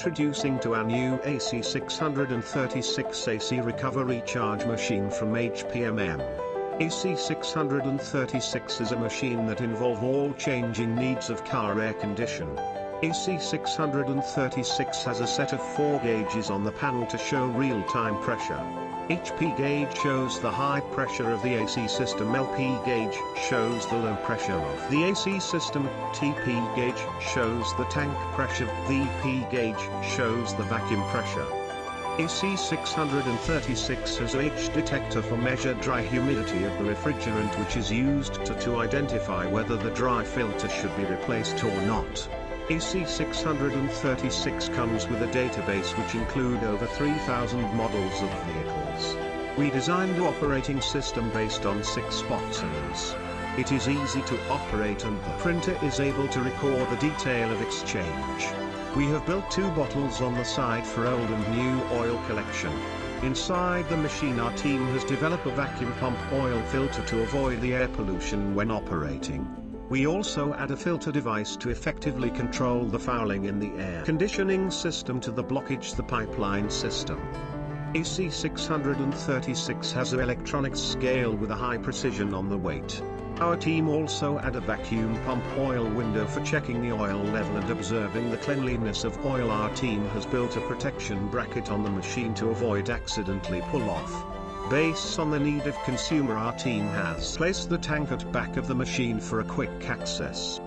Introducing to our new AC636 AC recovery charge machine from HPMM. AC636 is a machine that involves all changing needs of car air condition. AC636 has a set of 4 gauges on the panel to show real-time pressure. HP gauge shows the high pressure of the AC system, LP gauge shows the low pressure of the AC system, TP gauge shows the tank pressure, VP gauge shows the vacuum pressure. AC636 has a H detector for measure dry humidity of the refrigerant, which is used to identify whether the dry filter should be replaced or not. AC636 comes with a database which include over 3,000 models of vehicles. We designed the operating system based on 6 buttons. It is easy to operate and the printer is able to record the detail of exchange. We have built 2 bottles on the side for old and new oil collection. Inside the machine our team has developed a vacuum pump oil filter to avoid the air pollution when operating. We also add a filter device to effectively control the fouling in the air conditioning system to the blockage the pipeline system. AC636 has an electronic scale with a high precision on the weight. Our team also add a vacuum pump oil window for checking the oil level and observing the cleanliness of oil. Our team has built a protection bracket on the machine to avoid accidentally pull off. Based on the need of consumer, our team has placed the tank at back of the machine for a quick access.